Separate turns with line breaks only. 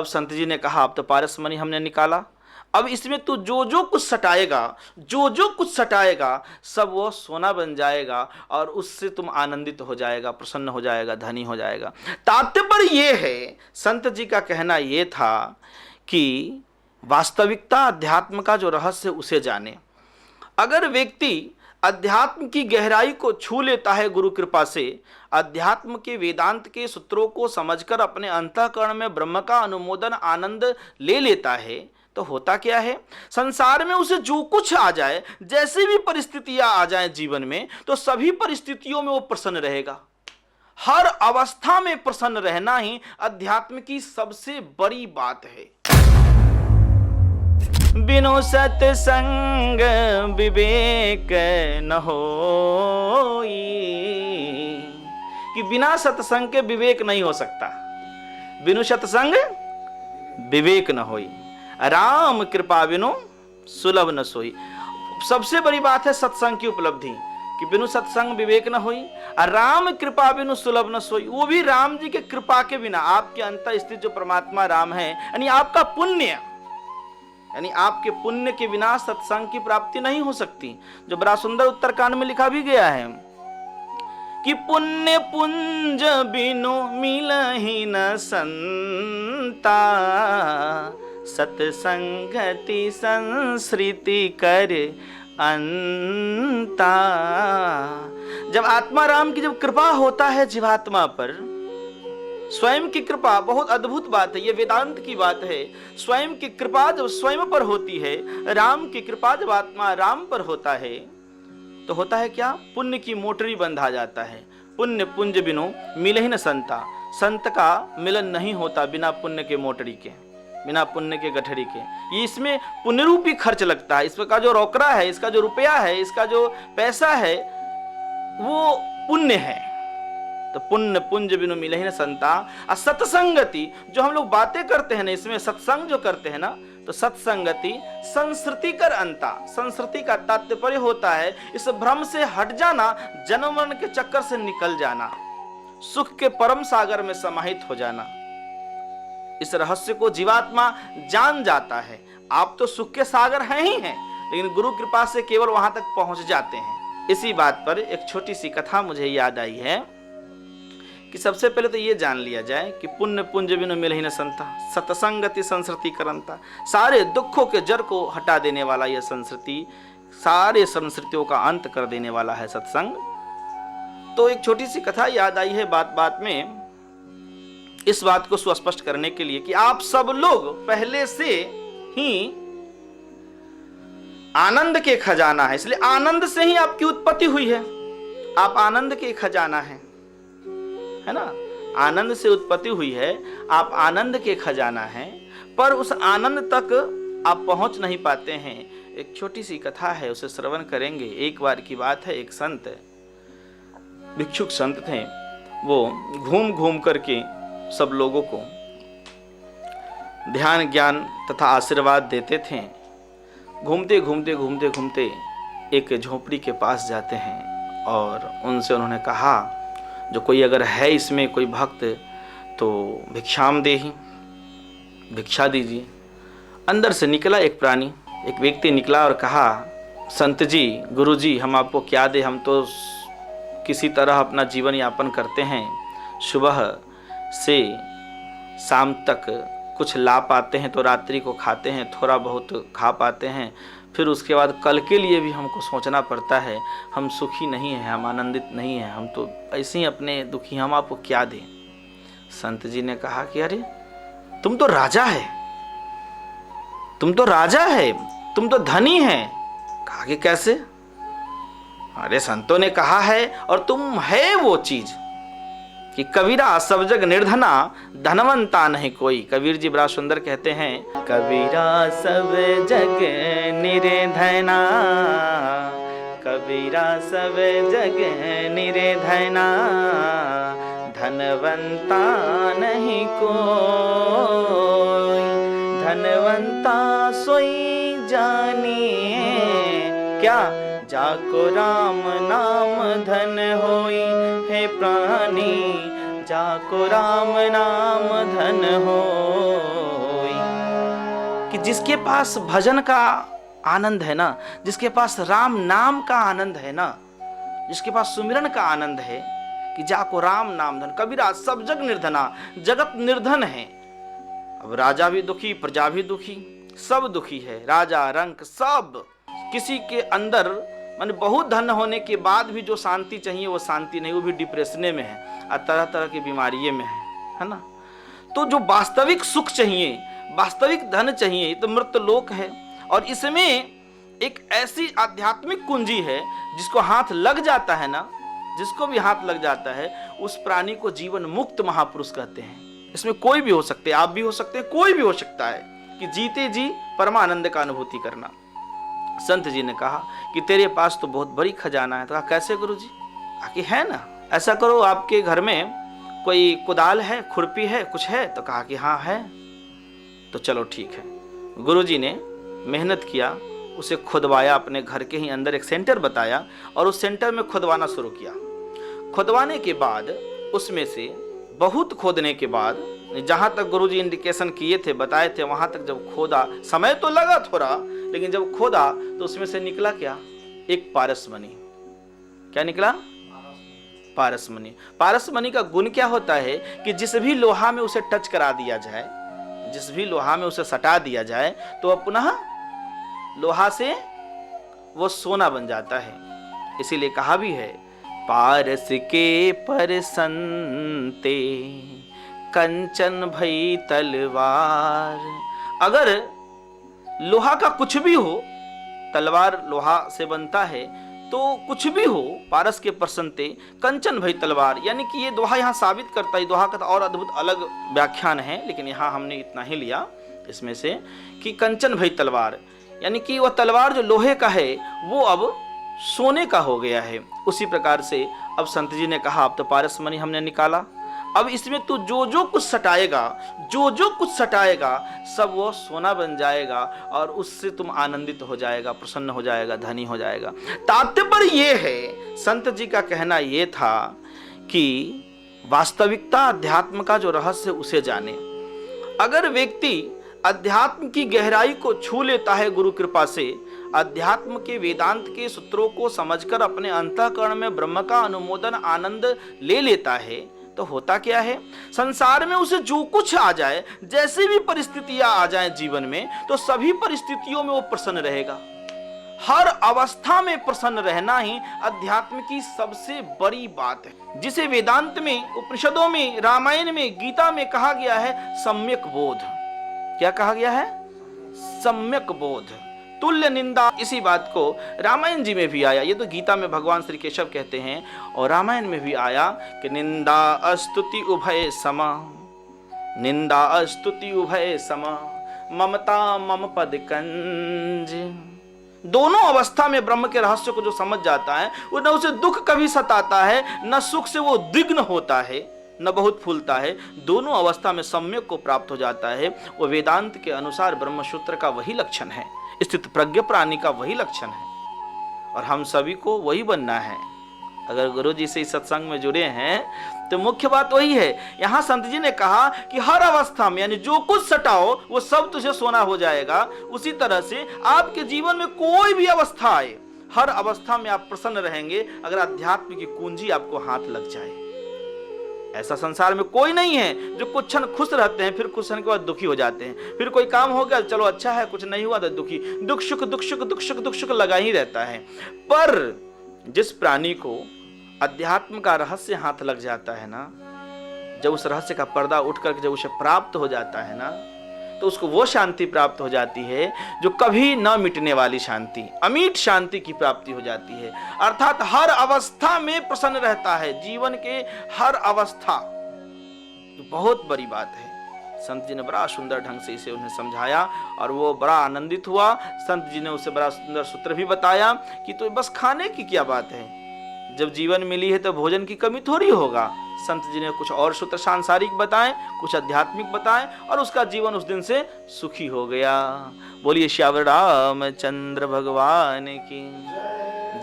अब संत जी ने कहा अब तो पारसमणि हमने निकाला, अब इसमें तू जो जो कुछ सटाएगा, जो जो कुछ सटाएगा सब वो सोना बन जाएगा और उससे तुम आनंदित हो जाएगा, प्रसन्न हो जाएगा, धनी हो जाएगा। तात्पर्य ये है, संत जी का कहना ये था कि वास्तविकता अध्यात्म का जो रहस्य उसे जाने। अगर व्यक्ति अध्यात्म की गहराई को छू लेता है गुरु कृपा से, अध्यात्म के वेदांत के सूत्रों को समझकर अपने अंतःकरण में ब्रह्म का अनुमोदन आनंद ले लेता है, तो होता क्या है, संसार में उसे जो कुछ आ जाए, जैसी भी परिस्थितियां आ जाएं जीवन में, तो सभी परिस्थितियों में वो प्रसन्न रहेगा। हर अवस्था में प्रसन्न रहना ही अध्यात्म की सबसे बड़ी बात है। बिनु सत्संग विवेक न होई, कि बिना सत्संग के विवेक नहीं हो सकता। बिनु सत्संग विवेक न होई, राम कृपा बिनु सुलभ न सोई। सबसे बड़ी बात है सत्संग की उपलब्धि, कि बिनु सत्संग विवेक न होई, राम कृपा बिनु सुलभ न सोई। वो भी राम जी के कृपा के बिना, आपके अंतर स्थित जो परमात्मा राम है, यानी आपका पुण्य, यानी आपके पुण्य के बिना सत्संग की प्राप्ति नहीं हो सकती। जो बड़ा सुंदर उत्तरकांड में लिखा भी गया है कि पुण्य पुंज बिनु मिलहि न संता, सत्संगति संस्कृति कर अंता। जब आत्मा राम की जब कृपा होता है जीवात्मा पर, स्वयं की कृपा, बहुत अद्भुत बात है, ये वेदांत की बात है। स्वयं की कृपा जब स्वयं पर होती है, राम की कृपा जब आत्मा राम पर होता है, तो होता है क्या, पुण्य की मोटरी बंधा जाता है। पुण्य पुंज बिनु मिले ही न संता, संत का मिलन नहीं होता बिना पुण्य के मोटरी के, बिना पुण्य के गठरी के। ये इसमें पुण्य रूपी खर्च लगता है, इसका जो रोकड़ा है, इसका जो रुपया है, इसका जो पैसा है, वो पुण्य है। तो पुण्य पुंज बिनु मिले ही न संता। और सत्संगति, जो हम लोग बातें करते हैं ना, इसमें सत्संग जो करते हैं ना, तो सत्संगति संस्कृति कर अंता। संस्कृति का तात्पर्य होता है इस भ्रम से हट जाना, जन्म मरण के चक्कर से निकल जाना, सुख के परम सागर में समाहित हो जाना। इस रहस्य को जीवात्मा जान जाता है। आप तो सुख के सागर हैं ही हैं, लेकिन गुरु कृपा से केवल वहां तक पहुंच जाते हैं। इसी बात पर एक छोटी सी कथा मुझे याद आई है कि सबसे पहले तो ये जान लिया जाए कि पुण्य पुंज बिनु मिलहि न संता, सत्संगति संस्कृति करंता। सारे दुखों के जड़ को हटा देने वाला यह संस्कृति, सारे संस्कृतियों का अंत कर देने वाला है सत्संग। तो एक छोटी सी कथा याद आई है बात बात में, इस बात को सुस्पष्ट करने के लिए कि आप सब लोग पहले से ही आनंद के खजाना है, इसलिए आनंद से ही आपकी उत्पत्ति हुई है। आप आनंद के खजाना है ना, आनंद से उत्पत्ति हुई है, आप आनंद के खजाना हैं, पर उस आनंद तक आप पहुंच नहीं पाते हैं। एक छोटी सी कथा है, उसे श्रवण करेंगे। एक बार की बात है, एक संत, भिक्षुक संत थे, वो घूम घूम करके सब लोगों को ध्यान ज्ञान तथा आशीर्वाद देते थे। घूमते घूमते घूमते घूमते एक झोपड़ी के पास जाते हैं और उनसे उन्होंने कहा, जो कोई अगर है इसमें कोई भक्त तो भिक्षाम देहि, भिक्षा दीजिए। अंदर से निकला एक प्राणी, एक व्यक्ति निकला और कहा, संत जी, गुरु जी, हम आपको क्या दे, हम तो किसी तरह अपना जीवन यापन करते हैं, सुबह से शाम तक कुछ ला पाते हैं तो रात्रि को खाते हैं, थोड़ा बहुत खा पाते हैं, फिर उसके बाद कल के लिए भी हमको सोचना पड़ता है। हम सुखी नहीं हैं, हम आनंदित नहीं हैं, हम तो ऐसे ही अपने दुखी, हम आपको क्या दें। संत जी ने कहा कि अरे तुम तो राजा है, तुम तो राजा है, तुम तो धनी है। कहा कि कैसे? अरे संतों ने कहा है और तुम है वो चीज कि कबीरा सब जग निर्धना, धनवंता नहीं कोई। कबीर जी बड़ा सुंदर कहते हैं, कबीरा सब जग निर्धना, कबीरा सब जग निर्धना, धनवंता नहीं कोई, धनवंता सोई जानिए क्या, जाको राम नाम धन होई, हे प्राणी जाको राम नाम धन हो। कि जिसके पास भजन का आनंद है ना, जिसके पास राम नाम का आनंद है ना, जिसके पास सुमिरन का आनंद है, कि जाको राम नाम धन, कबीरा सब जग निर्धना, जगत निर्धन है। अब राजा भी दुखी, प्रजा भी दुखी, सब दुखी है, राजा रंक सब। किसी के अंदर माने बहुत धन होने के बाद भी जो शांति चाहिए वो शांति नहीं, वो भी डिप्रेशने में है और तरह तरह की बीमारियों में है ना। तो जो वास्तविक सुख चाहिए, वास्तविक धन चाहिए, तो मृत लोक है। और इसमें एक ऐसी आध्यात्मिक कुंजी है जिसको हाथ लग जाता है ना, जिसको भी हाथ लग जाता है उस प्राणी को जीवन मुक्त महापुरुष कहते हैं। इसमें कोई भी हो सकते हैं, आप भी हो सकते हैं, कोई भी हो सकता है, कि जीते जी परमानंद का अनुभूति करना। संत जी ने कहा कि तेरे पास तो बहुत बड़ी खजाना है। तो कहा कैसे गुरुजी? कि है ना, ऐसा करो आपके घर में कोई कुदाल है, खुरपी है, कुछ है? तो कहा कि हाँ है। तो चलो ठीक है। गुरुजी ने मेहनत किया, उसे खुदवाया, अपने घर के ही अंदर एक सेंटर बताया और उस सेंटर में खुदवाना शुरू किया। खुदवाने के बाद उसमें से बहुत खोदने के बाद, जहां तक गुरुजी इंडिकेशन किए थे, बताए थे, वहां तक जब खोदा, समय तो लगा थोड़ा, लेकिन जब खोदा तो उसमें से निकला क्या? एक पारसमणि। क्या निकला? पारसमणि। पारसमणि का गुण क्या होता है कि जिस भी लोहा में उसे टच करा दिया जाए, जिस भी लोहा में उसे सटा दिया जाए, तो वह पुनः लोहा से वो सोना बन जाता है। इसीलिए कहा भी है, पारस के परसंते कंचन भई तलवार। अगर लोहा का कुछ भी हो, तलवार लोहा से बनता है, तो कुछ भी हो, पारस के परसंते कंचन भई तलवार, यानी कि ये दोहा यहाँ साबित करता है। दोहा का तो और अद्भुत अलग व्याख्यान है, लेकिन यहाँ हमने इतना ही लिया इसमें से कि कंचन भई तलवार, यानी कि वह तलवार जो लोहे का है वो अब सोने का हो गया है। उसी प्रकार से अब संत जी ने कहा, अब तो पारसमणि हमने निकाला, अब इसमें तू जो जो कुछ सटाएगा, जो जो कुछ सटाएगा, सब वो सोना बन जाएगा और उससे तुम आनंदित हो जाएगा, प्रसन्न हो जाएगा, धनी हो जाएगा। तात्पर्य ये है, संत जी का कहना ये था कि वास्तविकता अध्यात्म का जो रहस्य उसे जाने। अगर व्यक्ति अध्यात्म की गहराई को छू लेता है गुरु कृपा से, अध्यात्म के वेदांत के सूत्रों को समझकर अपने अंतःकरण में ब्रह्म का अनुमोदन आनंद ले लेता है, तो होता क्या है, संसार में उसे जो कुछ आ जाए, जैसी भी परिस्थितियां आ जाएं जीवन में, तो सभी परिस्थितियों में वो प्रसन्न रहेगा। हर अवस्था में प्रसन्न रहना ही अध्यात्म की सबसे बड़ी बात है, जिसे वेदांत में, उपनिषदों में, रामायण में, गीता में कहा गया है सम्यक बोध। क्या कहा गया है? सम्यक बोध, तुल्य निंदा। इसी बात को रामायण जी में भी आया, ये तो गीता में भगवान श्री केशव कहते हैं, और रामायण में भी आया कि निंदा अस्तुति उभय समा, निंदा अस्तुति उभय समा, ममता मम पद कंज। दोनों अवस्था में ब्रह्म के रहस्य को जो समझ जाता है, न उसे दुख कभी सताता है, न सुख से वो दिग्न होता है, न बहुत फूलता है। दोनों अवस्था में सम्यक को प्राप्त हो जाता है। वो वेदांत के अनुसार ब्रह्मसूत्र का वही लक्षण है, स्थित प्रज्ञ प्राणी का वही लक्षण है, और हम सभी को वही बनना है। अगर गुरु जी से इस सत्संग में जुड़े हैं तो मुख्य बात वही है। यहाँ संत जी ने कहा कि हर अवस्था में, यानी जो कुछ सटाओ वो सब तुझे सोना हो जाएगा। उसी तरह से आपके जीवन में कोई भी अवस्था आए, हर अवस्था में आप प्रसन्न रहेंगे अगर अध्यात्म की कुंजी आपको हाथ लग जाए। ऐसा संसार में कोई नहीं है जो कुछ क्षण खुश रहते हैं, फिर कुछ क्षण के बाद दुखी हो जाते हैं। फिर कोई काम हो गया, चलो अच्छा है, कुछ नहीं हुआ तो दुखी, दुख सुख दुख सुख दुख सुख दुख सुख लगा ही रहता है। पर जिस प्राणी को अध्यात्म का रहस्य हाथ लग जाता है ना, जब उस रहस्य का पर्दा उठ करके जब उसे प्राप्त हो जाता है ना, तो उसको वो शांति प्राप्त हो जाती है जो कभी न मिटने वाली शांति, अमीट शांति की प्राप्ति हो जाती है। अर्थात हर अवस्था में प्रसन्न रहता है, जीवन के हर अवस्था। तो बहुत बड़ी बात है। संत जी ने बड़ा सुंदर ढंग से इसे उन्हें समझाया और वो बड़ा आनंदित हुआ। संत जी ने उसे बड़ा सुंदर सूत्र भी बताया कि तो बस खाने की क्या बात है, जब जीवन मिली है तो भोजन की कमी थोड़ी होगा। संत जी ने कुछ और सूत्र सांसारिक बताएं, कुछ आध्यात्मिक बताएं, और उसका जीवन उस दिन से सुखी हो गया। बोलिए श्यावर रामचंद्र भगवान की।